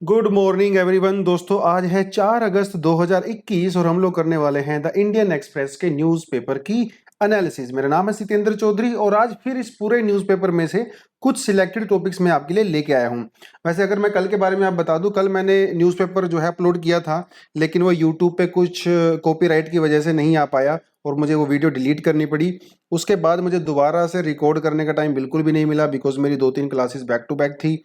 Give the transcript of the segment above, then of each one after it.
Good morning everyone. दोस्तों आज है 4 अगस्त 2021 और हम लोग करने वाले हैं द इंडियन एक्सप्रेस के न्यूज़पेपर की एनालिसिस। मेरा नाम है सितेंद्र चौधरी और आज फिर इस पूरे न्यूज़पेपर में से कुछ सिलेक्टेड टॉपिक्स मैं आपके लिए लेके आया हूं। वैसे अगर मैं कल के बारे में आप बता दूं, कल मैंने न्यूज़पेपर जो है अपलोड किया था, लेकिन वो यूट्यूब पे कुछ कॉपीराइट की वजह से नहीं आ पाया और मुझे वो वीडियो डिलीट करनी पड़ी। उसके बाद मुझे दोबारा से रिकॉर्ड करने का टाइम बिल्कुल भी नहीं मिला बिकॉज मेरी 2-3 क्लासेस बैक टू बैक थी,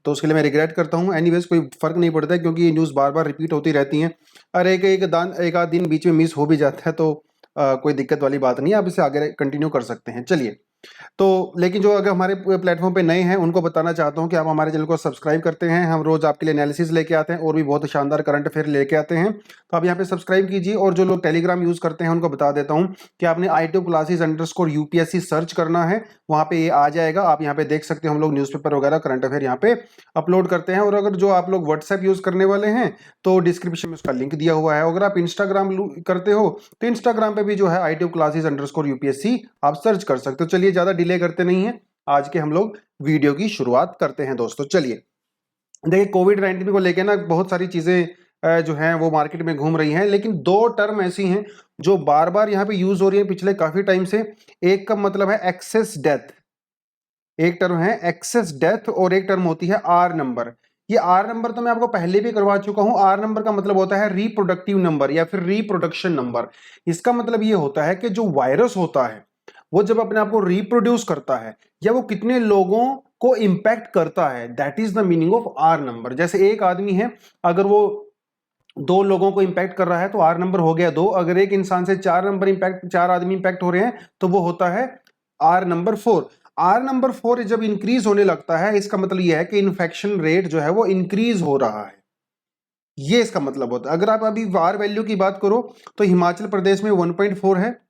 तो उसके लिए मैं रिग्रेट करता हूँ। एनीवेज कोई फर्क नहीं पड़ता है क्योंकि ये न्यूज़ बार बार रिपीट होती रहती हैं और एक आध दिन बीच में मिस हो भी जाता है, तो कोई दिक्कत वाली बात नहीं है, आप इसे आगे कंटिन्यू कर सकते हैं। चलिए, तो लेकिन जो अगर हमारे प्लेटफॉर्म पे नए हैं उनको बताना चाहता हूं कि आप हमारे चैनल को सब्सक्राइब करते हैं। हम रोज आपके लिए एनालिसिस लेके आते हैं और भी बहुत शानदार करंट अफेयर लेके आते हैं, तो आप यहाँ पे सब्सक्राइब कीजिए। और जो लोग टेलीग्राम यूज करते हैं उनको बता देता हूं कि आपने ITube classes underscore UPSC search करना है, वहां पे ये आ जाएगा। आप यहाँ पे देख सकते हो हम लोग न्यूज़पेपर वगैरह करंट अफेयर यहाँ पे अपलोड करते हैं। और अगर जो आप लोग व्हाट्सएप यूज करने वाले हैं तो डिस्क्रिप्शन में उसका लिंक दिया हुआ है। अगर आप इंस्टाग्राम करते हो तो इंस्टाग्राम पे भी जो है ITube क्लासेस अंडरस्कोर यूपीएससी आप सर्च कर सकते हो। चलिए, ज्यादा डिले करते नहीं है, आज के हम लोग वीडियो की शुरुआत करते हैं। दोस्तों चलिए, देखिए कोविड-19 को लेके ना बहुत सारी चीजें जो हैं वो मार्केट में घूम रही हैं, लेकिन दो टर्म ऐसी हैं जो बार बार यहाँ पे यूज हो रही है पिछले काफी टाइम से। एक का मतलब है एक्सेस डेथ, एक टर्म है एक्सेस डेथ और एक टर्म होती है आर नंबर। ये आर नंबर तो मैं आपको पहले भी करवा चुका हूं। आर नंबर का मतलब होता है रिप्रोडक्टिव नंबर या फिर रिप्रोडक्शन नंबर। इसका मतलब ये होता है कि जो वायरस होता है वो जब अपने आप को रिप्रोड्यूस करता है या वो कितने लोगों को इंपैक्ट करता है, that is the meaning of R number. जैसे एक आदमी है, अगर वो 2 लोगों को इंपैक्ट कर रहा है तो आर नंबर हो गया 2। अगर एक इंसान से 4 आदमी इंपैक्ट हो रहे हैं तो वो होता है आर नंबर 4। आर नंबर 4 जब इंक्रीज होने लगता है, इसका मतलब यह है कि इन्फेक्शन रेट जो है वो इंक्रीज हो रहा है, ये इसका मतलब होता है। अगर आप अभी आर वैल्यू की बात करो तो हिमाचल प्रदेश में 1.4 है,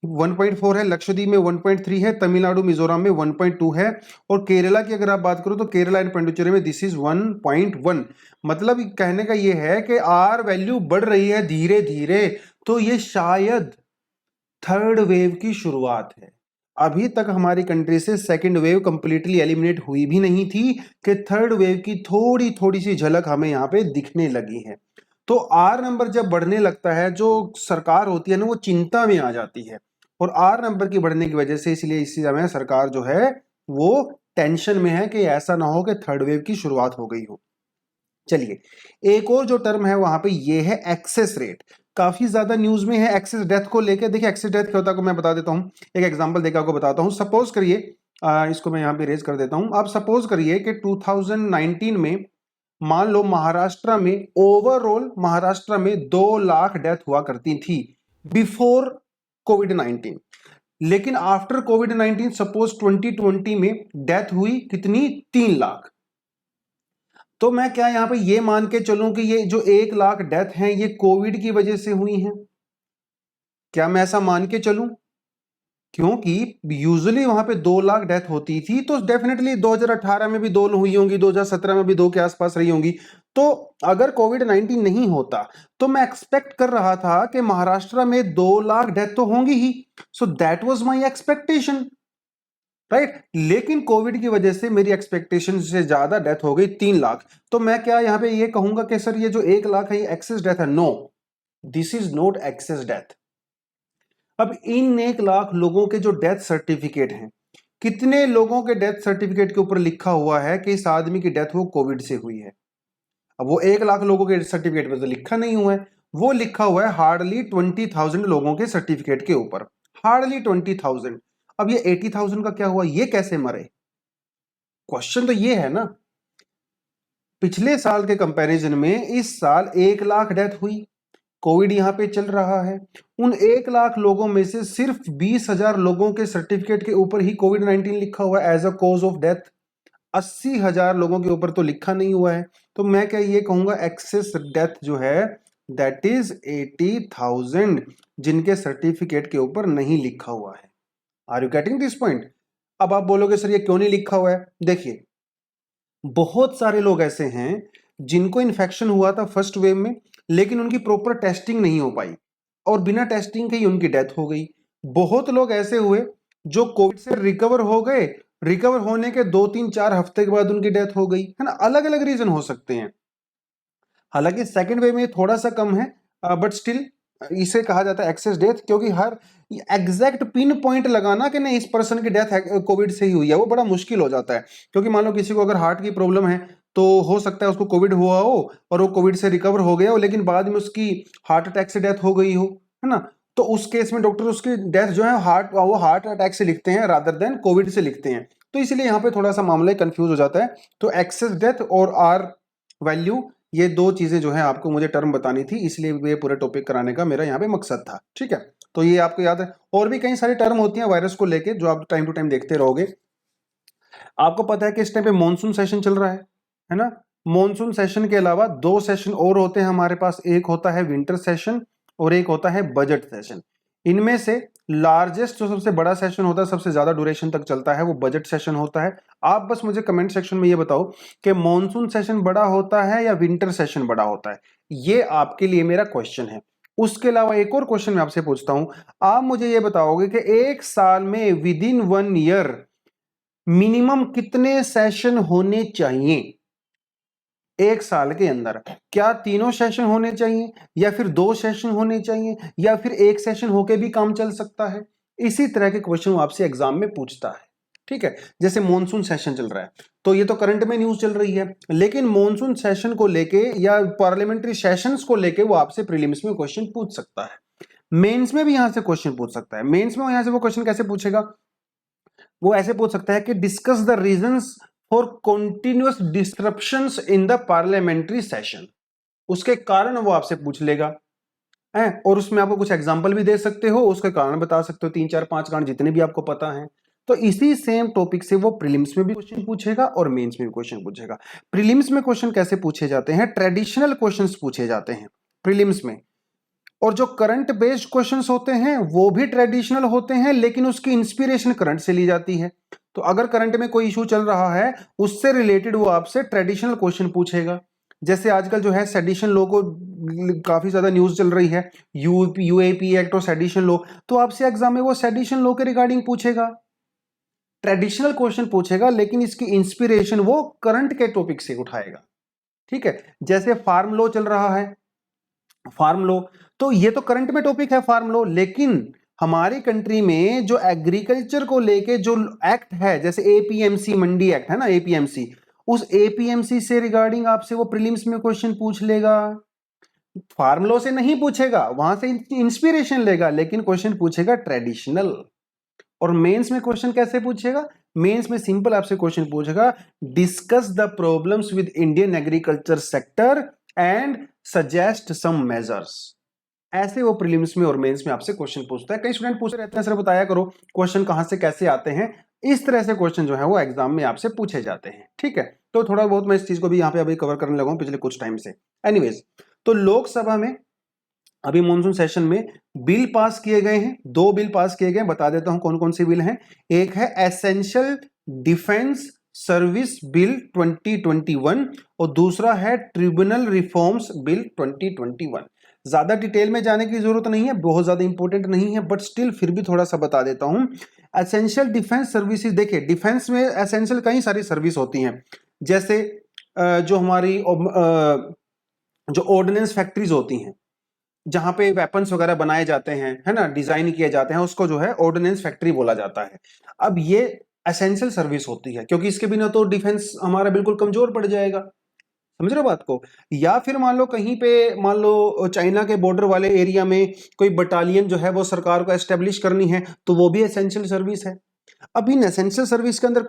1.4 है, लक्षद्वीप में 1.3 है, तमिलनाडु मिजोरम में 1.2 है, और केरला की अगर आप बात करो तो केरला एंड पांडिचेरी में दिस इज 1.1। मतलब कहने का ये है कि आर वैल्यू बढ़ रही है धीरे धीरे, तो ये शायद थर्ड वेव की शुरुआत है। अभी तक हमारी कंट्री से सेकंड वेव कंप्लीटली एलिमिनेट हुई भी नहीं थी कि थर्ड वेव की थोड़ी थोड़ी सी झलक हमें यहाँ पे दिखने लगी है। तो आर नंबर जब बढ़ने लगता है, जो सरकार होती है ना वो चिंता में आ जाती है, और आर नंबर की बढ़ने की वजह से इसलिए इसी समय सरकार जो है वो टेंशन में है कि ऐसा ना हो कि थर्ड वेव की शुरुआत हो गई हो। चलिए, एक और जो टर्म है वहां पे ये है एक्सेस रेट। काफी ज्यादा न्यूज में है एक्सेस डेथ को लेकर। देखिए एक्सेस डेथ क्या होता है को मैं बता देता हूं, एक एग्जांपल देकर आपको बताता हूं। सपोज करिए, इसको मैं यहां पे रेज कर देता हूं। आप सपोज करिए कि 2019 में मान लो महाराष्ट्र में, ओवरऑल महाराष्ट्र में 2 लाख डेथ हुआ करती थी बिफोर कोविड-19, लेकिन आफ्टर कोविड-19 सपोज 2020 में डेथ हुई कितनी, 3 लाख। तो मैं क्या यहां पे ये मान के चलूं कि ये जो 1 लाख डेथ हैं ये कोविड की वजह से हुई हैं? क्या मैं ऐसा मान के चलूं? क्योंकि यूजुअली वहां पे 2 लाख डेथ होती थी, तो डेफिनेटली 2018 में भी 2 हुई होंगी, 2017 में भी 2 के आसपास रही होंगी। तो अगर कोविड-19 नहीं होता तो मैं एक्सपेक्ट कर रहा था कि महाराष्ट्र में 2 लाख डेथ तो होंगी ही। So that was my expectation, right. लेकिन कोविड की वजह से मेरी एक्सपेक्टेशन से ज्यादा डेथ हो गई, 3 लाख। तो मैं क्या यहां पे ये कहूंगा कि सर ये जो 1 लाख है ये एक्सेस डेथ है? No, this is not excess death. अब इन 1 लाख लोगों के जो डेथ सर्टिफिकेट हैं, कितने लोगों के डेथ सर्टिफिकेट के ऊपर लिखा हुआ है कि इस आदमी की डेथ वो कोविड से हुई है? अब वो 1 लाख लोगों के सर्टिफिकेट पर तो लिखा नहीं हुआ है, वो लिखा हुआ है हार्डली 20,000 लोगों के सर्टिफिकेट के ऊपर, हार्डली 20,000। अब ये 80,000 का क्या हुआ, ये कैसे मरे? क्वेश्चन तो ये है ना। पिछले साल के कंपैरिजन में इस साल 1 लाख डेथ हुई, कोविड यहां पे चल रहा है। उन 1 लाख लोगों में से सिर्फ 20,000 लोगों के सर्टिफिकेट के ऊपर ही कोविड-19 लिखा हुआ है as a cause of death. 80,000 लोगों के ऊपर तो लिखा नहीं हुआ है। तो मैं क्या ये कहूंगा एक्सेस डेथ जो है दैट इज 80,000 जिनके सर्टिफिकेट के ऊपर नहीं लिखा हुआ है। Are you getting this point? अब आप बोलोगे सर ये क्यों नहीं लिखा हुआ है? देखिए, बहुत सारे लोग ऐसे हैं जिनको इन्फेक्शन हुआ था फर्स्ट वेव में, लेकिन उनकी प्रॉपर टेस्टिंग नहीं हो पाई और बिना टेस्टिंग के ही उनकी डेथ हो गई। बहुत लोग ऐसे हुए जो कोविड से रिकवर हो गए, रिकवर होने के 2-3-4 हफ्ते के बाद उनकी डेथ हो गई, है ना। अलग अलग रीजन हो सकते हैं। हालांकि सेकंड वेव में थोड़ा सा कम है, बट स्टिल इसे कहा जाता है एक्सेस डेथ, क्योंकि हर एग्जैक्ट पिन पॉइंट लगाना कि नहीं इस पर्सन की डेथ कोविड से ही हुई है वो बड़ा मुश्किल हो जाता है। क्योंकि मान लो किसी को अगर हार्ट की प्रॉब्लम है तो हो सकता है उसको कोविड हुआ हो और वो कोविड से रिकवर हो गया हो, लेकिन बाद में उसकी हार्ट अटैक से डेथ हो गई हो, है ना, तो उस केस में डॉक्टर उसकी डेथ जो है हार्ट अटैक से लिखते हैं रादर देन कोविड से लिखते हैं। तो इसलिए यहाँ पे थोड़ा सा मामला कंफ्यूज हो जाता है। तो एक्सेस डेथ और आर वैल्यू, ये दो चीजें जो है आपको मुझे टर्म बतानी थी, इसलिए ये पूरे टॉपिक कराने का मेरा यहाँ पे मकसद था। ठीक है, तो ये आपको याद है। और भी कई सारी टर्म होती हैं वायरस को लेके जो आप टाइम टू टाइम देखते रहोगे। आपको पता है कि इस टाइम पे मॉनसून सेशन चल रहा है ना। मॉनसून सेशन के अलावा दो सेशन और होते हैं हमारे पास, एक होता है विंटर सेशन और एक होता है बजट सेशन। इनमें से लार्जेस्ट जो सबसे बड़ा सेशन होता है, सबसे ज्यादा ड्यूरेशन तक चलता है, वो बजट सेशन होता है। आप बस मुझे कमेंट सेक्शन में ये बताओ कि मॉनसून सेशन बड़ा होता है या विंटर सेशन बड़ा होता है, ये आपके लिए मेरा क्वेश्चन है। उसके अलावा एक और क्वेश्चन मैं आपसे पूछता हूं, आप मुझे ये बताओगे कि एक साल में विद इन 1 ईयर मिनिमम कितने सेशन होने चाहिए एक साल के अंदर? क्या तीनों सेशन होने चाहिए या फिर 2 सेशन होने चाहिए या फिर एक सेशन होके भी काम चल सकता है? इसी तरह के क्वेश्चन आपसे एग्जाम में पूछता है। ठीक है, जैसे मॉनसून सेशन चल रहा है तो ये तो करंट में न्यूज चल रही है, लेकिन मॉनसून सेशन को लेके या पार्लियामेंट्री सेशंस को लेके वो आपसे प्रीलिम्स में क्वेश्चन पूछ सकता है, मेंस में भी यहां से क्वेश्चन पूछ सकता है। मेंस में यहां से वो क्वेश्चन कैसे पूछेगा? वो ऐसे पूछ सकता है कि discuss the reasons for continuous disruptions in the parliamentary session, उसके कारण वो आपसे पूछ लेगा है, और उसमें आपको कुछ एग्जांपल भी दे सकते हो, उसके कारण बता सकते हो, 3 4 5 कारण जितने भी आपको पता है। तो इसी सेम टॉपिक से वो प्रीलिम्स में भी क्वेश्चन पूछेगा और मेंस में भी क्वेश्चन पूछेगा। प्रीलिम्स में क्वेश्चन कैसे पूछे जाते हैं? ट्रेडिशनल क्वेश्चंस पूछे जाते हैं प्रीलिम्स में, और जो करंट बेस्ड क्वेश्चंस होते हैं वो भी ट्रेडिशनल होते हैं, लेकिन उसकी इंस्पिरेशन करंट से ली जाती है। तो अगर करंट में कोई इशू चल रहा है उससे रिलेटेड वो आपसे ट्रेडिशनल क्वेश्चन पूछेगा। जैसे आजकल जो है सेडिशन लॉ को काफी ज्यादा न्यूज चल रही है, यूएपी एक्ट और सेडिशन लॉ, तो आपसे एग्जाम में वो सेडिशन लॉ के रिगार्डिंग पूछेगा, ट्रेडिशनल क्वेश्चन पूछेगा, लेकिन इसकी इंस्पिरेशन वो करंट के टॉपिक से उठाएगा। ठीक है, जैसे फार्म लॉ चल रहा है, फार्म लॉ, तो ये तो करंट में टॉपिक है फार्म लॉ, लेकिन हमारी कंट्री में जो एग्रीकल्चर को लेके जो एक्ट है, जैसे एपीएमसी मंडी एक्ट है ना, एपीएमसी, उस एपीएमसी से रिगार्डिंग आपसे वो प्रीलिम्स में क्वेश्चन पूछ लेगा। फार्म लॉ से नहीं पूछेगा, वहां से इंस्पिरेशन लेगा, लेकिन क्वेश्चन पूछेगा ट्रेडिशनल। और मेंस में क्वेश्चन कैसे पूछेगा? मेंस में सिंपल आपसे क्वेश्चन पूछेगा, discuss the problems with Indian agriculture sector and suggest some measures. ऐसे वो प्रीलिम्स में और मेंस में आपसे क्वेश्चन पूछता है। कई स्टूडेंट पूछते रहते हैं सर बताया करो क्वेश्चन कहां से कैसे आते हैं, इस तरह से क्वेश्चन जो है वो एग्जाम में आपसे पूछे जाते हैं। ठीक है, तो थोड़ा बहुत मैं इस चीज को भी यहाँ पे अभी कवर करने लगा हूं पिछले कुछ टाइम से। एनीवेज, तो लोकसभा में अभी मॉनसून सेशन में बिल पास किए गए हैं, 2 बिल पास किए गए, बता देता हूं कौन कौन से बिल हैं। एक है एसेंशियल डिफेंस सर्विस बिल 2021 और दूसरा है ट्रिब्यूनल रिफॉर्म्स बिल 2021। ज्यादा डिटेल में जाने की जरूरत नहीं है, बहुत ज्यादा इंपॉर्टेंट नहीं है, बट स्टिल फिर भी थोड़ा सा बता देता हूं। एसेंशियल डिफेंस सर्विसेज, देखिए डिफेंस में एसेंशियल कई सारी सर्विस होती हैं, जैसे जो हमारी जो ऑर्डिनेंस फैक्ट्रीज होती हैं जहां पे वेपन्स वगैरह बनाए जाते हैं, है ना, डिजाइन किए जाते हैं, उसको जो है ऑर्डिनेंस फैक्ट्री बोला जाता है। अब ये एसेंशियल सर्विस होती है, क्योंकि इसके बिना तो डिफेंस हमारा बिल्कुल कमजोर पड़ जाएगा। समझ रहे हो बात को? या फिर मान लो कहीं पे, मान लो चाइना के बॉर्डर वाले एरिया में कोई बटालियन जो है वो सरकार को एस्टेब्लिश करनी है, तो वो भी एसेंशियल सर्विस है। अब इन एसेंशियल सर्विस के अंदर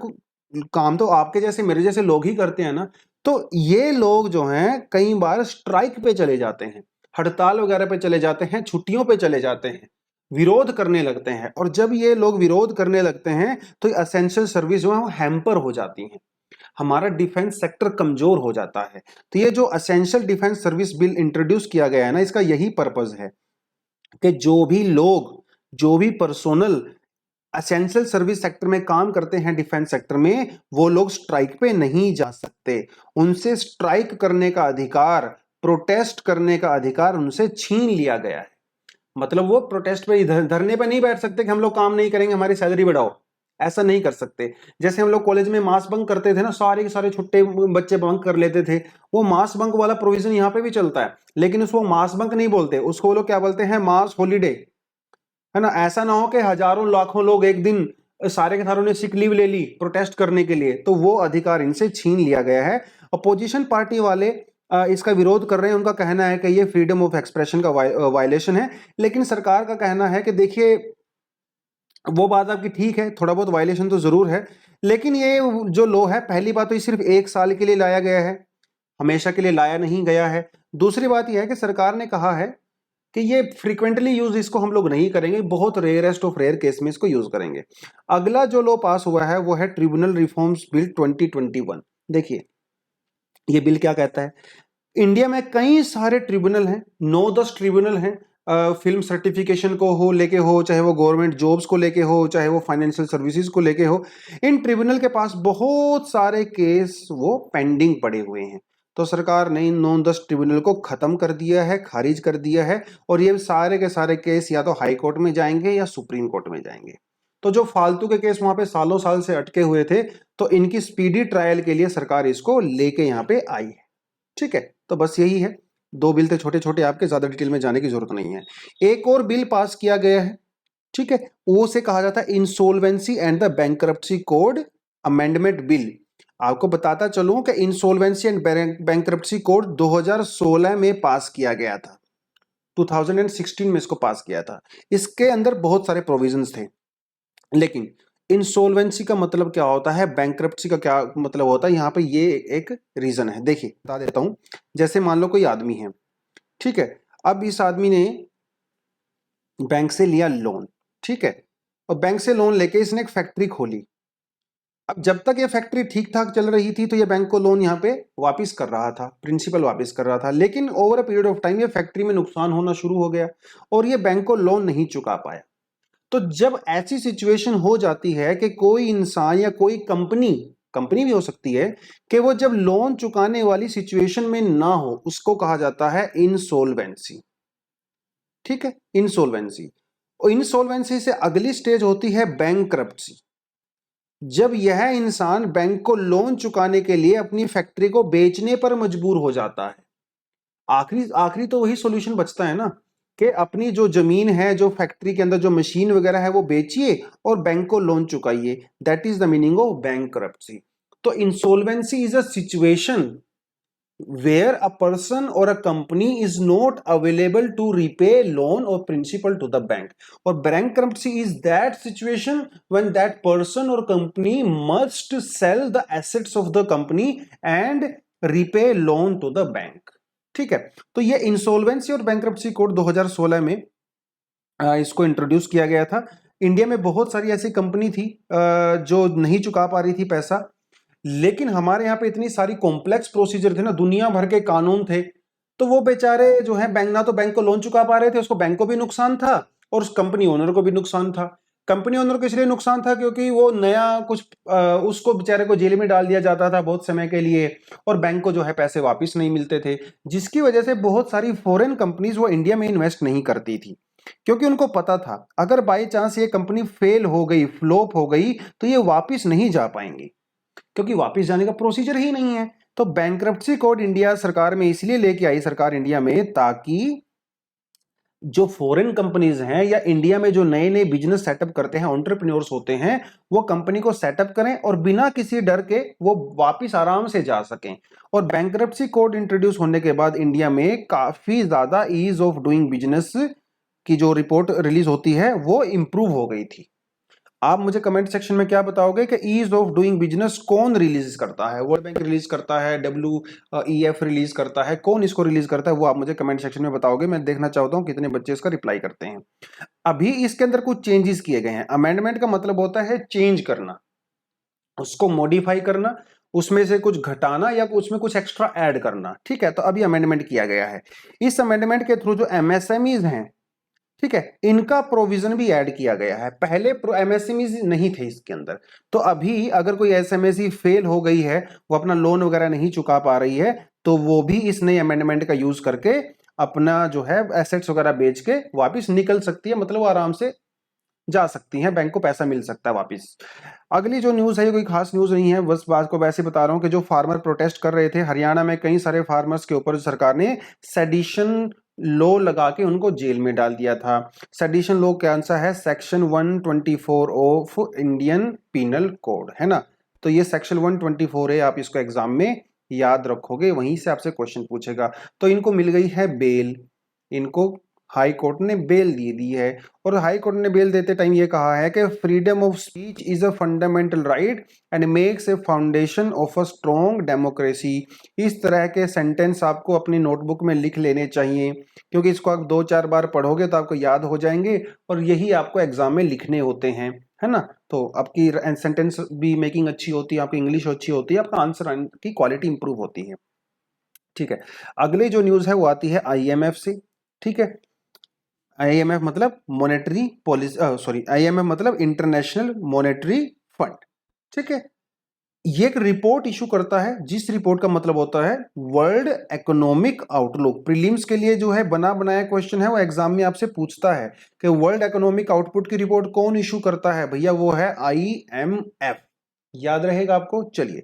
काम तो आपके जैसे मेरे जैसे लोग ही करते हैं ना, तो ये लोग जो हैं कई बार स्ट्राइक पे चले जाते हैं, हड़ताल वगैरह पे चले जाते हैं, छुट्टियों पे चले जाते हैं, विरोध करने लगते हैं, और जब ये लोग विरोध करने लगते हैं तो एसेंशियल सर्विस जो है वो हैम्पर हो जाती है, हमारा डिफेंस सेक्टर कमजोर हो जाता है। तो ये जो essential defence service bill introduce किया गया है ना, इसका यही पर्पज है कि जो भी लोग, जो भी पर्सोनल एसेंशियल सर्विस सेक्टर में काम करते हैं, डिफेंस सेक्टर में, वो लोग स्ट्राइक पे नहीं जा सकते। उनसे स्ट्राइक करने का अधिकार, प्रोटेस्ट करने का अधिकार उनसे छीन लिया गया है। मतलब वो प्रोटेस्ट पे, धरने पे नहीं बैठ सकते कि हम लोग काम नहीं करेंगे, हमारी सैलरी बढ़ाओ। ऐसा नहीं कर सकते। जैसे हम लोग कॉलेज में मास बंक करते थे ना, सारे के सारे छुट्टे बच्चे बंक कर लेते थे, वो मास बंक वाला प्रोविजन यहाँ पे भी चलता है, लेकिन उसको मास बंक नहीं बोलते, उसको वो लोग क्या बोलते हैं, मास हॉलीडे, है ना। ऐसा ना हो कि हजारों लाखों लोग एक दिन सारे के सारों ने सिक लीव ले ली प्रोटेस्ट करने के लिए, तो वो अधिकार इनसे छीन लिया गया है। अपोजिशन पार्टी वाले इसका विरोध कर रहे हैं, उनका कहना है कि ये फ्रीडम ऑफ एक्सप्रेशन का वायलेशन है, लेकिन सरकार का कहना है कि देखिए वो बात आपकी ठीक है, थोड़ा बहुत वायलेशन तो जरूर है, लेकिन ये जो लॉ है, पहली बात तो ये सिर्फ 1 साल के लिए लाया गया है, हमेशा के लिए लाया नहीं गया है। दूसरी बात यह है कि सरकार ने कहा है कि ये फ्रीक्वेंटली यूज इसको हम लोग नहीं करेंगे, बहुत रेयरेस्ट ऑफ रेयर केस में इसको यूज करेंगे। अगला जो लॉ पास हुआ है वो है ट्रिब्यूनल रिफॉर्म्स बिल 2021। देखिए ये बिल क्या कहता है, इंडिया में कई सारे ट्रिब्यूनल हैं, 9-10 ट्रिब्यूनल हैं, फिल्म सर्टिफिकेशन को हो लेके हो, चाहे वो गवर्नमेंट जॉब्स को लेके हो, चाहे वो फाइनेंशियल सर्विसेज को लेके हो, इन ट्रिब्यूनल के पास बहुत सारे केस वो पेंडिंग पड़े हुए हैं। तो सरकार ने इन 9-10 ट्रिब्यूनल को खत्म कर दिया है, खारिज कर दिया है, और ये सारे के सारे केस या तो हाई कोर्ट में जाएंगे या सुप्रीम कोर्ट में जाएंगे। तो जो फालतू के केस वहां पे सालों साल से अटके हुए थे, तो इनकी स्पीडी ट्रायल के लिए सरकार इसको लेके यहाँ पे आई है। ठीक है, तो बस यही है, 2 बिल थे छोटे छोटे, आपके ज्यादा डिटेल में जाने की जरूरत नहीं है। एक और बिल पास किया गया है, ठीक है, वो से कहा जाता है insolvency and the bankruptcy code amendment bill. आपको बताता चलूं कि इंसॉल्वेंसी एंड बैंक्रप्सी कोड 2016 में पास किया गया था, 2016 में इसको पास किया था। इसके अंदर बहुत सारे प्रोविजंस थे, लेकिन इंसॉल्वेंसी का मतलब क्या होता है, बैंक्रप्सी का क्या मतलब होता है, यहाँ पे ये एक रीजन है। देखिए बता देता हूं, जैसे मान लो कोई आदमी है, ठीक है, अब इस आदमी ने बैंक से लिया लोन, ठीक है, और बैंक से लोन लेके इसने एक फैक्ट्री खोली। अब जब तक ये फैक्ट्री ठीक ठाक चल रही थी तो ये बैंक को लोन यहाँ पे वापस कर रहा था, प्रिंसिपल वापस कर रहा था, लेकिन over a period of time ये फैक्ट्री में नुकसान होना शुरू हो गया और ये बैंक को लोन नहीं चुका पाया। तो जब ऐसी सिचुएशन हो जाती है कि कोई इंसान या कोई कंपनी, कंपनी भी हो सकती है, कि वो जब लोन चुकाने वाली सिचुएशन में ना हो, उसको कहा जाता है इंसॉल्वेंसी। ठीक है, इंसॉल्वेंसी। और इंसॉल्वेंसी से अगली स्टेज होती है बैंक्रप्सी। जब यह इंसान बैंक को लोन चुकाने के लिए अपनी फैक्ट्री को बेचने पर मजबूर हो जाता है। आखिरी आखिरी तो वही सॉल्यूशन बचता है ना, कि अपनी जो जमीन है, जो फैक्ट्री के अंदर जो मशीन वगैरह है, वो बेचिए और बैंक को लोन चुकाइए। That is the meaning of bankruptcy. तो insolvency is a situation where a person or a company is not available to repay loan or principal to the bank, or bankruptcy is that situation when that person or company must sell the assets of the company and repay loan to the bank। ठीक है, तो ये insolvency और bankruptcy code 2016 में इसको introduce किया गया था। इंडिया में बहुत सारी ऐसी कंपनी थी जो नहीं चुका पा रही थी पैसा, लेकिन हमारे यहाँ पे इतनी सारी कॉम्प्लेक्स प्रोसीजर थे ना, दुनिया भर के कानून थे, तो वो बेचारे जो है बैंक, ना तो बैंक को लोन चुका पा रहे थे, उसको बैंक को भी नुकसान था और उस कंपनी ओनर को भी नुकसान था। कंपनी ओनर को इसलिए नुकसान था क्योंकि वो नया कुछ उसको बेचारे को जेल में डाल दिया जाता था बहुत समय के लिए, और बैंक को जो है पैसे वापस नहीं मिलते थे, जिसकी वजह से बहुत सारी फॉरेन कंपनीज वो इंडिया में इन्वेस्ट नहीं करती थी, क्योंकि उनको पता था अगर बाई चांस ये कंपनी फेल हो गई, फ्लॉप हो गई, तो ये वापस नहीं जा पाएंगी, क्योंकि वापस जाने का प्रोसीजर ही नहीं है। तो बैंक्रप्सी कोड इंडिया सरकार में इसलिए लेके आई सरकार इंडिया में, ताकि जो फॉरेन कंपनीज हैं या इंडिया में जो नए नए बिजनेस सेटअप करते हैं, एंटरप्रेन्योर्स होते हैं, वो कंपनी को सेटअप करें और बिना किसी डर के वो वापस आराम से जा सकें। और बैंक्रप्सी कोड इंट्रोड्यूस होने के बाद इंडिया में काफी ज्यादा ईज ऑफ डूइंग बिजनेस की जो रिपोर्ट रिलीज होती है वो इंप्रूव हो गई थी। आप मुझे कमेंट सेक्शन में क्या बताओगे कि ईज ऑफ डूइंग बिजनेस कौन रिलीज करता है, वर्ल्ड बैंक रिलीज करता है, WEF रिलीज करता है, कौन इसको रिलीज करता है, वो आप मुझे कमेंट सेक्शन में बताओगे। मैं देखना चाहता हूं कितने बच्चे इसका रिप्लाई करते हैं। अभी इसके अंदर कुछ चेंजेस किए गए हैं। अमेंडमेंट का मतलब होता है चेंज करना, उसको मॉडिफाई करना, उसमें से कुछ घटाना या उसमें कुछ एक्स्ट्रा ऐड करना। ठीक है, तो अभी अमेंडमेंट किया गया है। इस अमेंडमेंट के थ्रू जो MSMEs हैं, ठीक है, इनका प्रोविजन भी ऐड किया गया है। पहले MSME नहीं थे इसके अंदर, तो अभी अगर कोई MSME फेल हो गई है, वो अपना लोन वगैरह नहीं चुका पा रही है, तो वो भी इस नए अमेंडमेंट का यूज करके अपना जो है एसेट्स वगैरह बेच के वापस निकल सकती है, मतलब वो आराम से जा सकती हैं, बैंक को पैसा मिल सकता है वापस। अगली जो न्यूज़ है ये कोई खास न्यूज़ नहीं है, बस बात को वैसे बता रहा हूँ कि जो फार्मर प्रोटेस्ट कर रहे थे हरियाणा में, कई सारे फार्मर्स के ऊपर सरकार ने सेडिशन लॉ लगा के उनको जेल में डाल दिया था। सेडिशन लॉ कौन सा है? Section 124 of Indian penal code, है ना। तो ये सेक्शन 124 है, आप इसको एग्जाम में याद रखोगे, वहीं से आपसे क्वेश्चन पूछेगा। तो इनको मिल गई है बेल, इनको हाई कोर्ट ने बेल दे दी है। और हाई कोर्ट ने बेल देते टाइम ये कहा है कि freedom of speech is a fundamental right and makes a foundation of a strong democracy. इस तरह के सेंटेंस आपको अपनी नोटबुक में लिख लेने चाहिए, क्योंकि इसको आप 2-4 बार पढ़ोगे तो आपको याद हो जाएंगे, और यही आपको एग्जाम में लिखने होते हैं, है ना। तो आपकी सेंटेंस भी मेकिंग अच्छी होती है, आपकी इंग्लिश अच्छी होती है, आपका आंसर की क्वालिटी इंप्रूव होती है। ठीक है, अगली जो न्यूज है वो आती है आईएमएफ से। ठीक है, आईएमएफ मतलब मॉनेटरी पॉलिसी, सॉरी, आईएमएफ मतलब इंटरनेशनल मॉनेटरी फंड। ठीक है, ये एक रिपोर्ट इशू करता है, जिस रिपोर्ट का मतलब होता है वर्ल्ड इकोनॉमिक आउटलुक। प्रीलिम्स के लिए जो है बना बनाया क्वेश्चन है, वो एग्जाम में आपसे पूछता है कि वर्ल्ड इकोनॉमिक आउटपुट की रिपोर्ट कौन इशू करता है भैया, वो है आईएमएफ। याद रहेगा आपको। चलिए,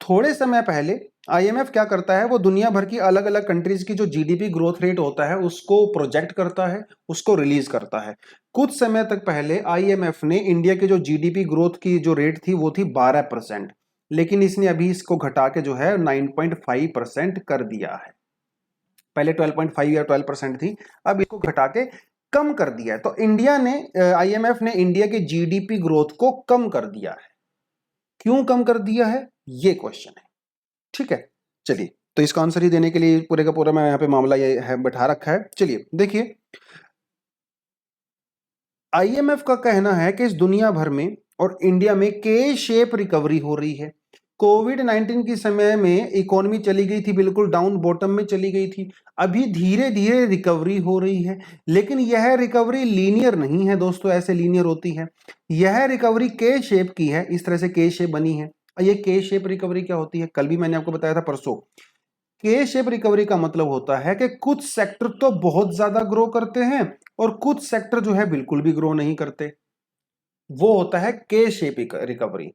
थोड़े समय पहले आईएमएफ क्या करता है, वो दुनिया भर की अलग अलग कंट्रीज की जो जीडीपी ग्रोथ रेट होता है उसको प्रोजेक्ट करता है, उसको रिलीज करता है। कुछ समय तक पहले आईएमएफ ने इंडिया के जो जीडीपी ग्रोथ की जो रेट थी वो थी 12%, लेकिन इसने अभी इसको घटा के जो है 9.5% कर दिया है। पहले 12.5 या 12% थी, अब इसको घटा के कम कर दिया है। तो इंडिया ने, आईएमएफ ने इंडिया के जीडीपी ग्रोथ को कम कर दिया है। क्यों कम कर दिया है, ये क्वेश्चन है। ठीक है, चलिए, तो इसका आंसर ही देने के लिए पूरे का पूरा मैं यहाँ पे मामला ये है बैठा रखा है। चलिए देखिए, आईएमएफ का कहना है कि इस दुनिया भर में और इंडिया में के शेप रिकवरी हो रही है। कोविड 19 के समय में इकोनॉमी चली गई थी, बिल्कुल डाउन बॉटम में चली गई थी। अभी धीरे धीरे रिकवरी हो रही है, लेकिन यह रिकवरी लीनियर नहीं है दोस्तों, ऐसे लीनियर होती है। यह रिकवरी के शेप की है, इस तरह से के शेप बनी है। ये के शेप रिकवरी क्या होती है, कल भी मैंने आपको बताया था, परसों। के शेप रिकवरी का मतलब होता है कि कुछ सेक्टर तो बहुत ज्यादा ग्रो करते हैं और कुछ सेक्टर जो है बिल्कुल भी ग्रो नहीं करते, वो होता है के शेप रिकवरी।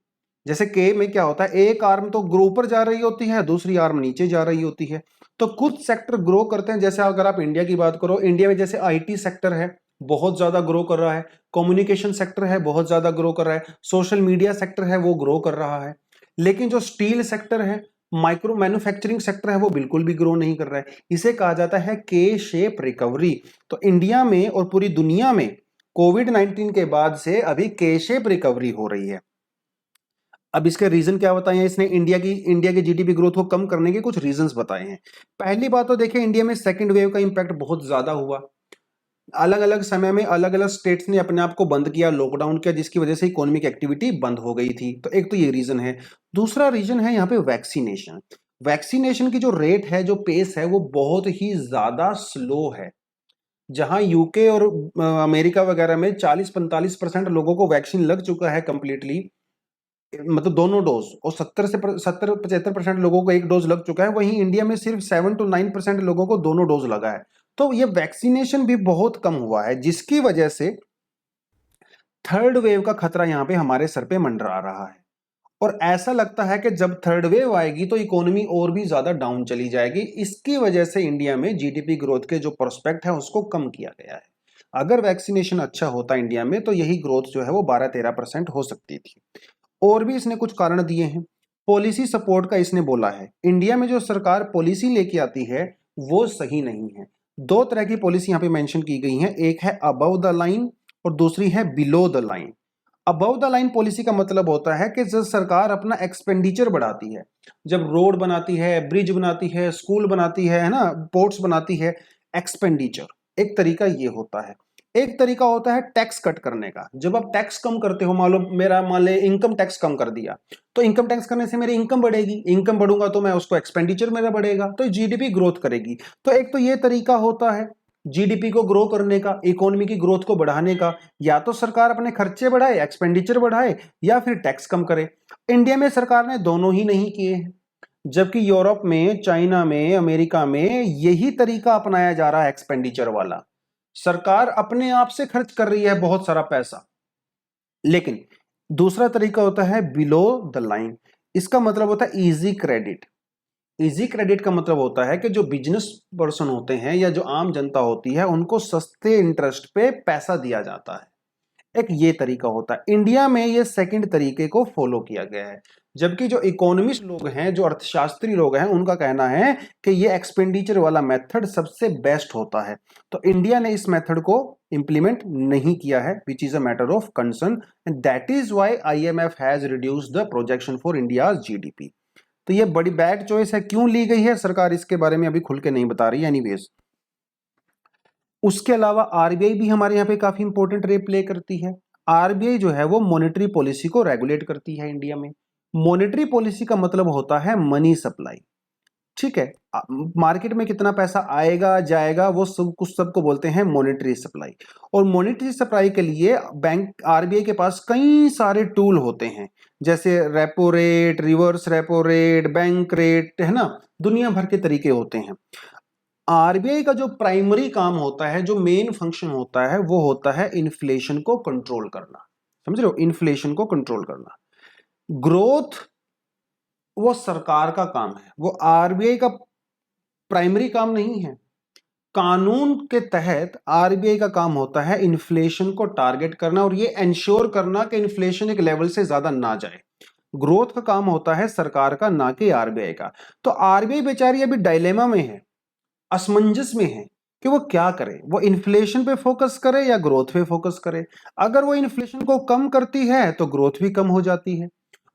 जैसे के में क्या होता है, एक आर्म तो ग्रो ऊपर जा रही होती है, दूसरी आर्म नीचे जा रही होती है। तो कुछ सेक्टर ग्रो करते हैं, जैसे अगर आप इंडिया की बात करो, इंडिया में जैसे आईटी सेक्टर है, बहुत ज्यादा ग्रो कर रहा है। कम्युनिकेशन सेक्टर है, बहुत ज्यादा ग्रो कर रहा है। सोशल मीडिया सेक्टर है, वो ग्रो कर रहा है। लेकिन जो स्टील सेक्टर है, माइक्रो मैन्युफैक्चरिंग सेक्टर है, वो बिल्कुल भी ग्रो नहीं कर रहा है। इसे कहा जाता है के शेप रिकवरी। तो इंडिया में और पूरी दुनिया में कोविड 19 के बाद से अभी के शेप रिकवरी हो रही है। अब इसके रीजन क्या बताए हैं इसने, इंडिया की जीडीपी ग्रोथ को कम करने के कुछ रीजंस बताए हैं। पहली बात तो देखिए, इंडिया में सेकंड वेव का इंपैक्ट बहुत ज्यादा हुआ। अलग अलग समय में अलग अलग स्टेट्स ने अपने आप को बंद किया, लॉकडाउन किया, जिसकी वजह से इकोनॉमिक एक्टिविटी बंद हो गई थी। तो एक तो ये रीजन है। दूसरा रीजन है यहाँ पे वैक्सीनेशन। वैक्सीनेशन की जो रेट है, जो पेस है, वो बहुत ही ज्यादा स्लो है। जहां यूके और अमेरिका वगैरह में 40-45% लोगों को वैक्सीन लग चुका है कंप्लीटली, मतलब दोनों डोज, और 70-75% लोगों को एक डोज लग चुका है। वहीं इंडिया में सिर्फ 7-9% लोगों को दोनों डोज लगा है। तो ये वैक्सीनेशन भी बहुत कम हुआ है, जिसकी वजह से थर्ड वेव का खतरा यहाँ पे हमारे सर पे मंडरा रहा है। और ऐसा लगता है कि जब थर्ड वेव आएगी तो इकोनॉमी और भी ज्यादा डाउन चली जाएगी। इसकी वजह से इंडिया में जीडीपी ग्रोथ के जो प्रोस्पेक्ट है उसको कम किया गया है। अगर वैक्सीनेशन अच्छा होता इंडिया में तो यही ग्रोथ जो है वो 12-13% हो सकती थी। और भी इसने कुछ कारण दिए हैं। पॉलिसी सपोर्ट का इसने बोला है, इंडिया में जो सरकार पॉलिसी लेके आती है वो सही नहीं है। दो तरह की पॉलिसी यहाँ पे मेंशन की गई है, एक है अबव द लाइन और दूसरी है below the line. Above the line policy का मतलब होता है कि जब सरकार अपना एक्सपेंडिचर बढ़ाती है, जब रोड बनाती है, ब्रिज बनाती है, स्कूल बनाती है ना, पोर्ट्स बनाती है, एक्सपेंडिचर एक तरीका ये होता है। एक तरीका होता है टैक्स कट करने का। जब आप टैक्स कम करते हो, मान ले इनकम टैक्स कम कर दिया, तो इनकम टैक्स करने से मेरी इनकम बढ़ेगी, इनकम बढ़ूंगा तो मैं उसको एक्सपेंडिचर मेरा बढ़ेगा, तो जीडीपी ग्रोथ करेगी। तो एक तो ये तरीका होता है जीडीपी को ग्रो करने का, इकोनॉमी की ग्रोथ को बढ़ाने का, या तो सरकार अपने खर्चे बढ़ाए, एक्सपेंडिचर बढ़ाए, या फिर टैक्स कम करे। इंडिया में सरकार ने दोनों ही नहीं किए हैं, जबकि यूरोप में, चाइना में, अमेरिका में यही तरीका अपनाया जा रहा है एक्सपेंडिचर वाला। सरकार अपने आप से खर्च कर रही है बहुत सारा पैसा। लेकिन दूसरा तरीका होता है बिलो द लाइन। इसका मतलब होता है इजी क्रेडिट। इजी क्रेडिट का मतलब होता है कि जो बिजनेस पर्सन होते हैं या जो आम जनता होती है उनको सस्ते इंटरेस्ट पे पैसा दिया जाता है। एक ये तरीका होता है। इंडिया में ये सेकंड तरीके को फॉलो किया गया है, जबकि जो इकोनॉमिस्ट लोग हैं, जो अर्थशास्त्री लोग हैं, उनका कहना है कि ये एक्सपेंडिचर वाला मेथड सबसे बेस्ट होता है। तो इंडिया ने इस मेथड को इंप्लीमेंट नहीं किया है, which is a matter of concern, and that is why IMF has reduced the projection for India's GDP. तो ये बड़ी बैड चॉइस है। क्यों ली गई है सरकार, इसके बारे में अभी खुल के नहीं बता रही है एनीवेज। उसके अलावा आरबीआई भी हमारे यहाँ पे काफी इंपॉर्टेंट रोल प्ले करती है। आरबीआई जो है वो मॉनेटरी पॉलिसी को रेगुलेट करती है इंडिया में। मॉनेटरी पॉलिसी का मतलब होता है मनी सप्लाई। ठीक है, मार्केट में कितना पैसा आएगा जाएगा वो सब कुछ सबको बोलते हैं मॉनेटरी सप्लाई। और मॉनेटरी सप्लाई के लिए बैंक आरबीआई के पास कई सारे टूल होते हैं, जैसे repo rate, reverse repo rate, bank rate, है ना, दुनिया भर के तरीके होते हैं। आरबीआई का जो प्राइमरी काम होता है, जो मेन फंक्शन होता है, वो होता है इन्फ्लेशन को कंट्रोल करना। समझ रहे हो, इन्फ्लेशन को कंट्रोल करना। ग्रोथ वो सरकार का काम है, वो आरबीआई का प्राइमरी काम नहीं है। कानून के तहत आरबीआई का काम होता है इन्फ्लेशन को टारगेट करना और ये इंश्योर करना कि इन्फ्लेशन एक लेवल से ज्यादा ना जाए। ग्रोथ का काम होता है सरकार का, ना कि आरबीआई का। तो आरबीआई बेचारी अभी डायलेमा में है, असमंजस में है कि वो क्या करे, वो इन्फ्लेशन पे फोकस करे या ग्रोथ पे फोकस करे। अगर वो इन्फ्लेशन को कम करती है तो ग्रोथ भी कम हो जाती है,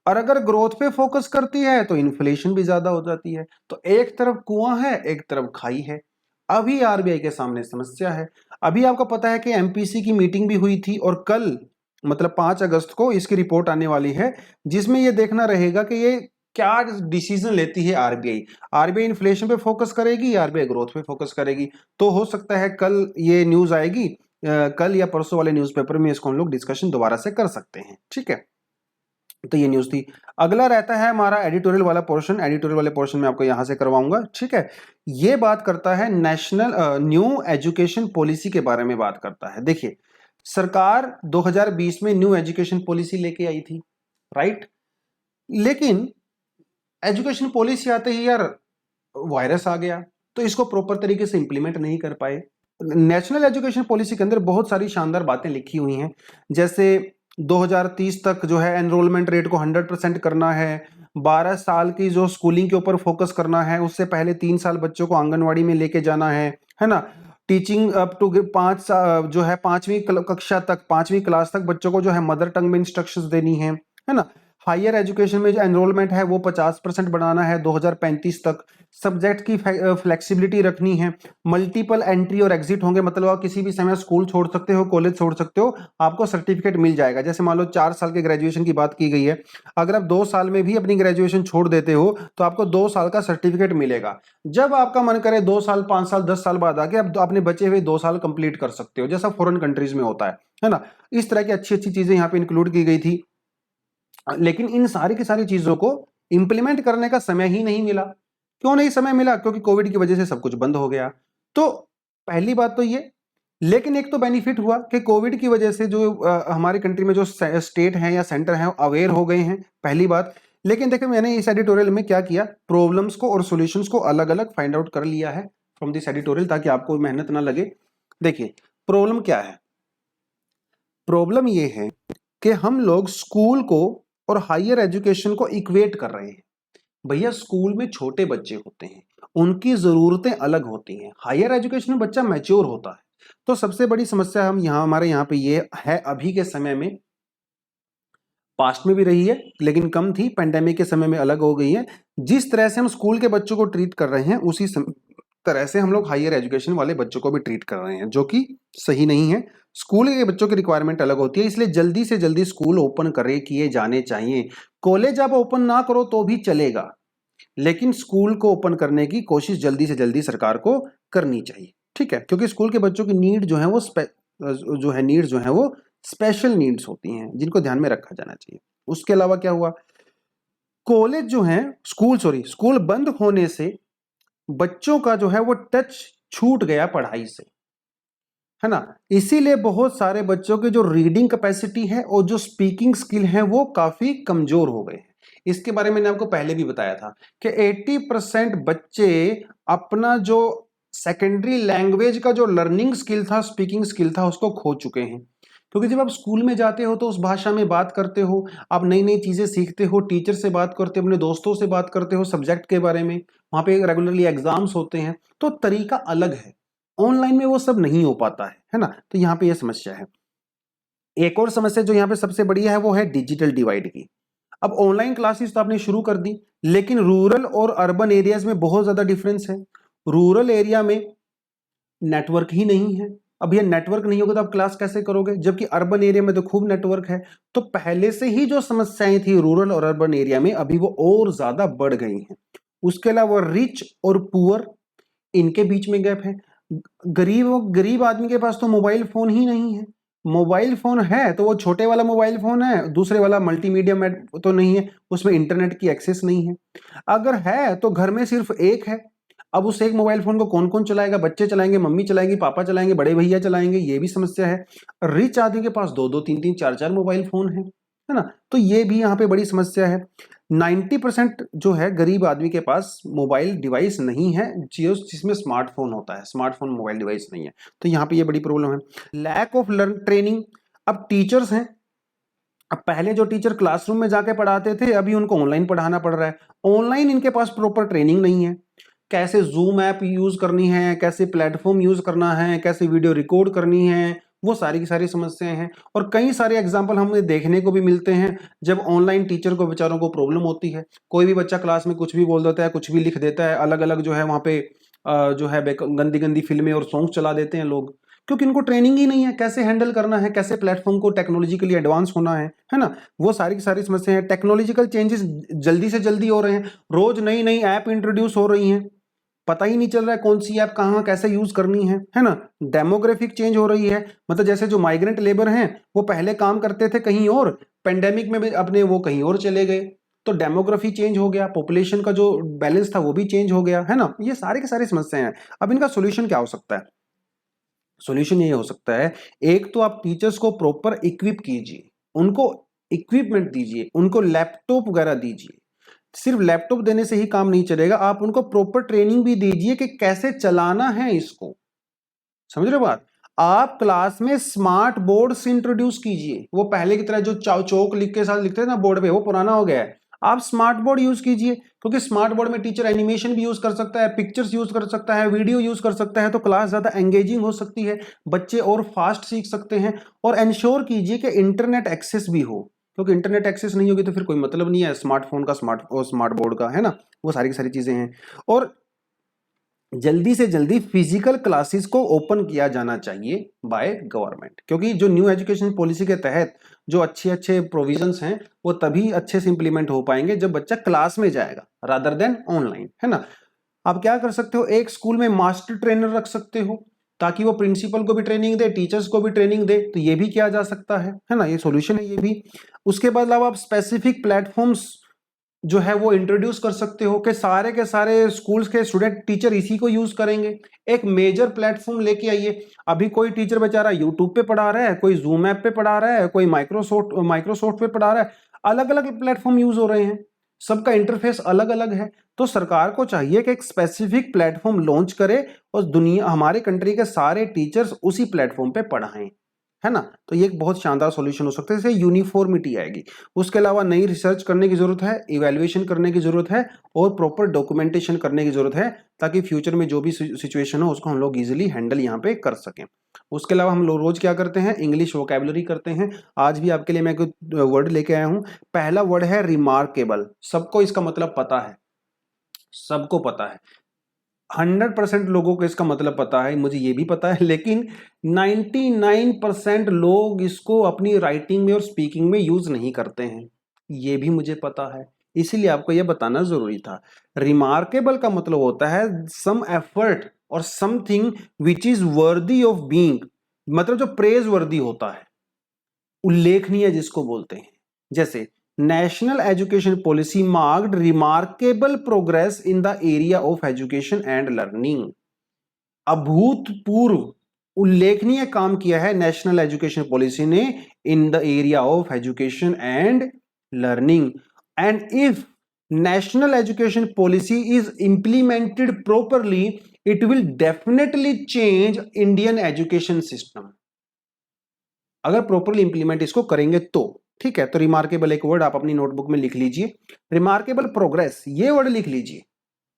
और अगर ग्रोथ पे फोकस करती है तो इन्फ्लेशन भी ज्यादा हो जाती है। तो एक तरफ कुआं है, एक तरफ खाई है। अभी आरबीआई के सामने समस्या है। अभी आपको पता है कि एमपीसी की मीटिंग भी हुई थी और कल मतलब 5 अगस्त को इसकी रिपोर्ट आने वाली है, जिसमें यह देखना रहेगा कि ये क्या डिसीजन लेती है आरबीआई। आरबीआई इन्फ्लेशन पे फोकस करेगी या आरबीआई ग्रोथ पे फोकस करेगी। तो हो सकता है कल ये न्यूज आएगी, कल या परसों वाले न्यूज़पेपर में इसको हम लोग डिस्कशन दोबारा से कर सकते हैं। ठीक है, तो ये न्यूज थी। अगला रहता है हमारा एडिटोरियल वाला पोर्शन। एडिटोरियल वाले पोर्शन में आपको यहां से करवाऊंगा। ठीक है, ये बात करता है नेशनल न्यू एजुकेशन पॉलिसी के बारे में बात करता है। देखिए, सरकार 2020 में न्यू एजुकेशन पॉलिसी लेके आई थी, राइट। लेकिन एजुकेशन पॉलिसी आते ही यार वायरस आ गया, तो इसको प्रॉपर तरीके से इंप्लीमेंट नहीं कर पाए। नेशनल एजुकेशन पॉलिसी के अंदर बहुत सारी शानदार बातें लिखी हुई हैं, जैसे 2030 तक जो है एनरोलमेंट रेट को 100% करना है, 12 साल की जो स्कूलिंग के ऊपर फोकस करना है, उससे पहले 3 साल बच्चों को आंगनवाड़ी में लेके जाना है ना। टीचिंग अप टू 5 जो है 5वीं कक्षा तक, 5वीं क्लास तक बच्चों को जो है मदर टंग में इंस्ट्रक्शंस देनी है ना। हायर एजुकेशन में जो एनरोलमेंट है वो 50% बढ़ाना है 2035 तक। सब्जेक्ट की फ्लेक्सिबिलिटी रखनी है। मल्टीपल एंट्री और एग्जिट होंगे, मतलब आप किसी भी समय स्कूल छोड़ सकते हो, कॉलेज छोड़ सकते हो, आपको सर्टिफिकेट मिल जाएगा। जैसे मान लो 4 साल के ग्रेजुएशन की बात की गई है, अगर आप 2 साल में भी अपनी ग्रेजुएशन छोड़ देते हो तो आपको 2 साल का सर्टिफिकेट मिलेगा। जब आपका मन करे 2 साल, 5 साल, 10 साल बाद आके आप अपने बचे हुए 2 साल कंप्लीट कर सकते हो, जैसा फॉरेन कंट्रीज में होता है ना। इस तरह की अच्छी अच्छी चीजें यहाँ पे इंक्लूड की गई थी। लेकिन इन सारी की सारी चीजों को इंप्लीमेंट करने का समय ही नहीं मिला। क्यों नहीं समय मिला? क्योंकि कोविड की वजह से सब कुछ बंद हो गया। तो पहली बात तो ये। लेकिन एक तो बेनिफिट हुआ कि कोविड की वजह से जो हमारी कंट्री में जो स्टेट हैं या सेंटर हैं अवेयर हो गए हैं, पहली बात। लेकिन देखिए, मैंने इस एडिटोरियल में क्या किया, प्रॉब्लम्स को और सॉल्यूशंस को अलग अलग फाइंड आउट कर लिया है फ्रॉम दिस एडिटोरियल, ताकि आपको मेहनत ना लगे। देखिए, प्रॉब्लम क्या है। प्रॉब्लम ये है कि हम लोग स्कूल को और हायर एजुकेशन को इक्वेट कर रहे हैं। भैया, स्कूल में छोटे बच्चे होते हैं, उनकी जरूरतें अलग होती हैं। हायर एजुकेशन में बच्चा मैच्योर होता है। तो सबसे बड़ी समस्या हम यहाँ हमारे यहाँ पे ये है अभी के समय में, पास्ट में भी रही है लेकिन कम थी, पेंडेमिक के समय में अलग हो गई है। जिस तरह से हम स्कूल के बच्चों को ट्रीट कर रहे हैं उसी तरह से हम लोग हायर एजुकेशन वाले बच्चों को भी ट्रीट कर रहे हैं, जो कि सही नहीं है। स्कूल के बच्चों की रिक्वायरमेंट अलग होती है, इसलिए जल्दी से जल्दी स्कूल ओपन करे किए जाने चाहिए। कॉलेज आप ओपन ना करो तो भी चलेगा, लेकिन स्कूल को ओपन करने की कोशिश जल्दी से जल्दी सरकार को करनी चाहिए। ठीक है, क्योंकि स्कूल के बच्चों की नीड जो है वो नीड्स जो है वो स्पेशल नीड्स होती हैं, जिनको ध्यान में रखा जाना चाहिए। उसके अलावा क्या हुआ, कॉलेज जो है, स्कूल बंद होने से बच्चों का जो है वो टच छूट गया पढ़ाई से। है ना। इसीलिए बहुत सारे बच्चों की जो रीडिंग कैपेसिटी है और जो स्पीकिंग स्किल है वो काफी कमजोर हो गए हैं। इसके बारे में मैंने आपको पहले भी बताया था कि 80% बच्चे अपना जो सेकेंडरी लैंग्वेज का जो लर्निंग स्किल था, स्पीकिंग स्किल था, उसको खो चुके हैं। क्योंकि जब आप स्कूल में जाते हो तो उस भाषा में बात करते हो, आप नई नई चीजें सीखते हो, टीचर से बात करते हो, अपने दोस्तों से बात करते हो सब्जेक्ट के बारे में, वहां पे रेगुलरली एग्जाम्स होते हैं, तो तरीका अलग है। ऑनलाइन में वो सब नहीं हो पाता है ना। तो यहाँ पे ये समस्या है। एक और समस्या जो यहाँ पे सबसे बड़ी है वो है डिजिटल डिवाइड की। अब ऑनलाइन क्लासेस तो आपने शुरू कर दी, लेकिन रूरल और अर्बन एरियाज में बहुत ज्यादा डिफरेंस है। रूरल एरिया में नेटवर्क ही नहीं है। अब ये नेटवर्क नहीं होगा तो आप क्लास कैसे करोगे, जबकि अर्बन एरिया में तो खूब नेटवर्क है। तो पहले से ही जो समस्याएं थी रूरल और अर्बन एरिया में, अभी वो और ज्यादा बढ़ गई हैं। उसके अलावा रिच और पुअर, इनके बीच में गैप है। गरीब गरीब आदमी के पास तो मोबाइल फोन ही नहीं है। मोबाइल फोन है तो वो छोटे वाला मोबाइल फोन है, दूसरे वाला मल्टीमीडिया में तो नहीं है, उसमें इंटरनेट की एक्सेस नहीं है। अगर है तो घर में सिर्फ एक है। अब उस एक मोबाइल फोन को कौन कौन चलाएगा? बच्चे चलाएंगे, मम्मी चलाएंगी, पापा चलाएंगे, बड़े भैया चलाएंगे, ये भी समस्या है। रिच आदमी के पास दो दो तीन तीन चार चार मोबाइल फोन है ना। तो ये भी यहाँ पे बड़ी समस्या है। 90% जो है गरीब आदमी के पास मोबाइल डिवाइस नहीं है, जिसमें स्मार्टफोन होता है, स्मार्टफोन मोबाइल डिवाइस नहीं है। तो यहाँ पे ये बड़ी प्रॉब्लम है। Lack of learn training. अब टीचर्स हैं, अब पहले जो टीचर क्लासरूम में जाके पढ़ाते थे, अभी उनको ऑनलाइन पढ़ाना पड़ रहा है। ऑनलाइन इनके पास प्रॉपर ट्रेनिंग नहीं है, कैसे जूम ऐप यूज करनी है, कैसे प्लेटफॉर्म यूज करना है, कैसे वीडियो रिकॉर्ड करनी है, वो सारी की सारी समस्याएं हैं। और कई सारे एग्जाम्पल हमें देखने को भी मिलते हैं जब ऑनलाइन टीचर को बेचारों को प्रॉब्लम होती है। कोई भी बच्चा क्लास में कुछ भी बोल देता है, कुछ भी लिख देता है, अलग अलग जो है वहां पे जो है गंदी गंदी फिल्में और सॉन्ग चला देते हैं लोग, क्योंकि इनको ट्रेनिंग ही नहीं है कैसे हैंडल करना है, कैसे प्लेटफॉर्म को टेक्नोलॉजिकली एडवांस होना है ना। वो सारी की सारी समस्या है। टेक्नोलॉजिकल चेंजेस जल्दी से जल्दी हो रहे हैं, रोज नई नई ऐप इंट्रोड्यूस हो रही हैं, पता ही नहीं चल रहा है कौन सी ऐप कहाँ कैसे यूज करनी है ना। डेमोग्राफिक चेंज हो रही है, मतलब जैसे जो माइग्रेंट लेबर हैं वो पहले काम करते थे कहीं और, पेंडेमिक में भी अपने वो कहीं और चले गए, तो डेमोग्राफी चेंज हो गया, पॉपुलेशन का जो बैलेंस था वो भी चेंज हो गया, है ना। ये सारे के सारे समस्याएं हैं। अब इनका सोल्यूशन क्या हो सकता है? सोल्यूशन ये हो सकता है, एक तो आप टीचर्स को प्रॉपर इक्विप कीजिए, उनको इक्विपमेंट दीजिए, उनको लैपटॉप वगैरह दीजिए। सिर्फ लैपटॉप देने से ही काम नहीं चलेगा, आप उनको प्रॉपर ट्रेनिंग भी दीजिए कि कैसे चलाना है इसको। समझ रहे हो बात? आप क्लास में स्मार्ट बोर्ड से इंट्रोड्यूस कीजिए। वो पहले की तरह जो चौक लिख के साथ लिखते थे ना बोर्ड पे, वो पुराना हो गया है। आप स्मार्ट बोर्ड यूज कीजिए, क्योंकि स्मार्ट बोर्ड में टीचर एनिमेशन भी यूज कर सकता है, पिक्चर्स यूज कर सकता है, वीडियो यूज कर सकता है, तो क्लास ज्यादा एंगेजिंग हो सकती है, बच्चे और फास्ट सीख सकते हैं। और इंश्योर कीजिए कि इंटरनेट एक्सेस भी हो, क्योंकि इंटरनेट एक्सेस नहीं होगी तो फिर कोई मतलब नहीं है स्मार्टफोन का, स्मार्ट बोर्ड का, है ना। वो सारी की सारी चीजें हैं। और जल्दी से जल्दी फिजिकल क्लासेस को ओपन किया जाना चाहिए बाय गवर्नमेंट, क्योंकि जो न्यू एजुकेशन पॉलिसी के तहत जो अच्छे अच्छे प्रोविजंस हैं वो तभी अच्छे से इंप्लीमेंट हो पाएंगे जब बच्चा क्लास में जाएगा रादर देन ऑनलाइन, है ना। आप क्या कर सकते हो, एक स्कूल में मास्टर ट्रेनर रख सकते हो, ताकि वो प्रिंसिपल को भी ट्रेनिंग दे, टीचर्स को भी ट्रेनिंग दे, तो ये भी किया जा सकता है ना। ये सॉल्यूशन है ये भी। उसके बाद अलावा आप स्पेसिफिक प्लेटफॉर्म्स जो है वो इंट्रोड्यूस कर सकते हो कि सारे के सारे स्कूल्स के स्टूडेंट टीचर इसी को यूज करेंगे। एक मेजर प्लेटफॉर्म लेके आइए। अभी कोई टीचर बेचारा यूट्यूब पे पढ़ा रहा है, कोई जूम ऐप पे पढ़ा रहा है, कोई माइक्रोसॉफ्ट पे पढ़ा रहा है, अलग अलग प्लेटफॉर्म यूज हो रहे हैं, सबका इंटरफेस अलग अलग है। तो सरकार को चाहिए कि एक स्पेसिफिक प्लेटफॉर्म लॉन्च करे और दुनिया हमारे कंट्री के सारे टीचर्स उसी प्लेटफॉर्म पे पढ़ाएं, है ना। तो ये एक बहुत शानदार सॉल्यूशन हो सकता है, इससे यूनिफॉर्मिटी आएगी। उसके अलावा नई रिसर्च करने की जरूरत है, इवैल्यूएशन करने की जरूरत है, और प्रॉपर डॉक्यूमेंटेशन करने की जरूरत है, ताकि फ्यूचर में जो भी सिचुएशन हो उसको हम लोग इजीली हैंडल यहाँ पे कर सकें। उसके अलावा हम लोग रोज क्या करते हैं, इंग्लिश वोकैबुलरी करते हैं। आज भी आपके लिए मैं एक वर्ड लेके आया हूँ। पहला वर्ड है रिमार्केबल। सबको इसका मतलब पता है, सबको पता है, 100% लोगों को इसका मतलब पता है, मुझे ये भी पता है, लेकिन 99% लोग इसको अपनी राइटिंग में और स्पीकिंग में यूज नहीं करते हैं, ये भी मुझे पता है, इसीलिए आपको यह बताना जरूरी था। रिमार्केबल का मतलब होता है सम एफर्ट और something which is worthy of being, मतलब जो प्रेज वर्दी होता है, उल्लेखनीय जिसको बोलते हैं। जैसे national education policy marked remarkable progress in the area of education and learning. अभूतपूर्व उल्लेखनीय काम किया है नेशनल एजुकेशन पॉलिसी ने in the area of education and learning. And if national education policy is implemented properly, it will definitely change Indian education system। अगर properly implement इसको करेंगे तो ठीक है। तो रिमार्केबल एक वर्ड आप अपनी नोटबुक में लिख लीजिए, रिमार्केबल प्रोग्रेस ये वर्ड लिख लीजिए,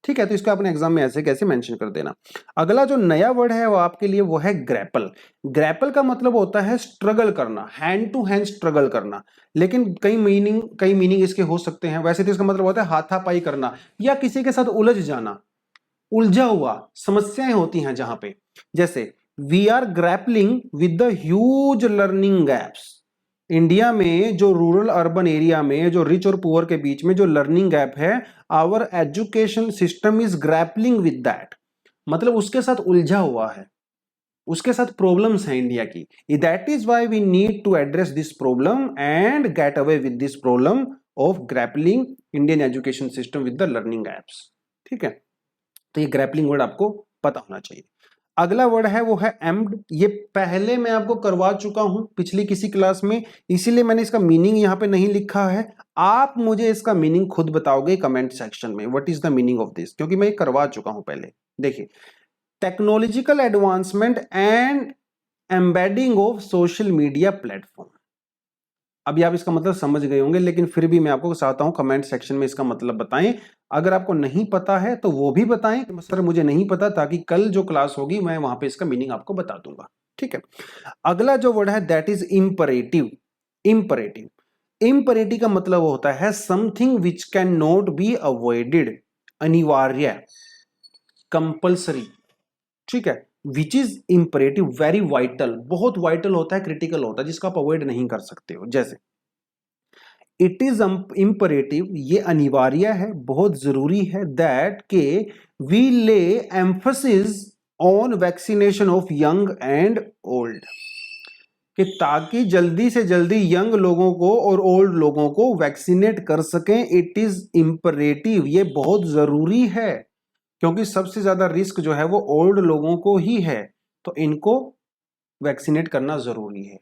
ठीक है। तो इसको अपने एग्जाम में ऐसे कैसे मेंशन कर देना। अगला जो नया वर्ड है वो आपके लिए वो है ग्रैपल। ग्रैपल का मतलब होता है स्ट्रगल करना, हैंड टू हैंड स्ट्रगल करना, लेकिन कई मीनिंग इसके हो सकते हैं। वैसे तो इसका मतलब होता है हाथापाई करना या किसी के साथ उलझ जाना, उलझा हुआ, समस्याएं होती हैं जहां पे, जैसे we are grappling with the huge learning gaps. India में जो रूरल अर्बन एरिया में, जो रिच और पुअर के बीच में जो लर्निंग गैप है, our education system is grappling with that, मतलब उसके साथ उलझा हुआ है, उसके साथ प्रॉब्लम्स हैं इंडिया की। That is why we need to address this problem and get away with this problem of grappling Indian education system with the learning gaps, ठीक है। तो ये ग्रैपलिंग वर्ड आपको पता होना चाहिए। अगला वर्ड है वो है एम्ड। ये पहले मैं आपको करवा चुका हूं पिछली किसी क्लास में, इसीलिए मैंने इसका मीनिंग यहां पे नहीं लिखा है। आप मुझे इसका मीनिंग खुद बताओगे कमेंट सेक्शन में, what is the meaning of this, क्योंकि मैं ये करवा चुका हूं पहले। देखिए, technological advancement and embedding of social media platform. अभी आप इसका मतलब समझ गए होंगे, लेकिन फिर भी मैं आपको चाहता हूं कमेंट सेक्शन में इसका मतलब बताएं। अगर आपको नहीं पता है तो वो भी बताएं, सर मुझे नहीं पता, ताकि कल जो क्लास होगी मैं वहां पे इसका मीनिंग आपको बता दूंगा, ठीक है। अगला जो वर्ड है that is imperative. Imperative, imperative का मतलब होता है something which can not be avoided, अनिवार्य, कंपल्सरी, ठीक है। Which is imperative, very vital, बहुत वाइटल होता है, क्रिटिकल होता है, जिसको आप अवॉइड नहीं कर सकते हो। जैसे इट इज इंपरेटिव, ये अनिवार्य है, बहुत जरूरी है, दैट के वी ले emphasis on vaccination of young and old, कि ताकि जल्दी से जल्दी यंग लोगों को और ओल्ड लोगों को वैक्सीनेट कर सकें। इट इज इंपरेटिव, ये बहुत जरूरी है, क्योंकि सबसे ज्यादा रिस्क जो है वो ओल्ड लोगों को ही है, तो इनको वैक्सीनेट करना जरूरी है।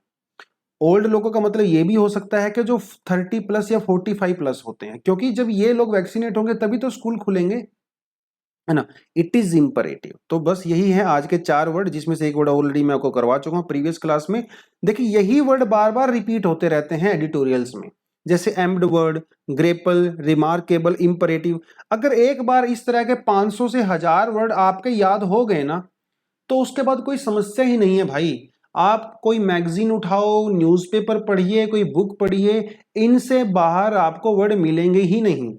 ओल्ड लोगों का मतलब ये भी हो सकता है कि जो 30 प्लस या 45 प्लस होते हैं, क्योंकि जब ये लोग वैक्सीनेट होंगे तभी तो स्कूल खुलेंगे, है ना। It is imperative. तो बस यही है आज के 4 वर्ड, जिसमें से एक वर्ड ऑलरेडी मैं आपको करवा चुका हूं प्रीवियस क्लास में। देखिए, यही वर्ड बार बार रिपीट होते रहते हैं एडिटोरियल्स में, जैसे aimed word, grapple, remarkable, imperative. अगर एक बार इस तरह के 500 से 1000 वर्ड आपके याद हो गए ना, तो उसके बाद कोई समस्या ही नहीं है भाई। आप कोई मैगजीन उठाओ, न्यूज़पेपर पढ़िए, कोई बुक पढ़िए, इनसे बाहर आपको वर्ड मिलेंगे ही नहीं।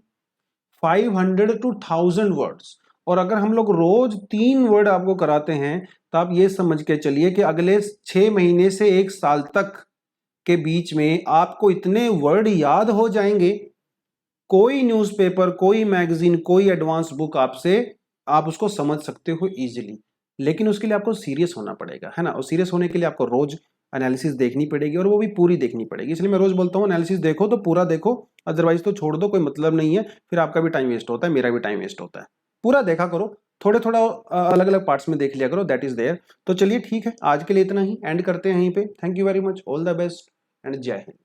500 to 1000 वर्ड्स। और अगर हम लोग रोज 3 वर्ड आपको कराते हैं, तो आप ये समझ के चलिए कि अगले 6 महीने से 1 साल तक के बीच में आपको इतने वर्ड याद हो जाएंगे। कोई न्यूज़पेपर, कोई मैगजीन, कोई एडवांस बुक आपसे, आप उसको समझ सकते हो इजीली, लेकिन उसके लिए आपको सीरियस होना पड़ेगा, है ना। और सीरियस होने के लिए आपको रोज एनालिसिस देखनी पड़ेगी, और वो भी पूरी देखनी पड़ेगी। इसलिए मैं रोज बोलता हूँ एनालिसिस देखो तो पूरा देखो, अदरवाइज तो छोड़ दो, कोई मतलब नहीं है, फिर आपका भी टाइम वेस्ट होता है, मेरा भी टाइम वेस्ट होता है। पूरा देखा करो, थोड़े थोड़ा अलग अलग पार्ट्स में देख लिया करो, दैट इज देयर। तो चलिए ठीक है, आज के लिए इतना ही, एंड करते हैं यहीं पे। Thank you very much, all the best and जय हिंद।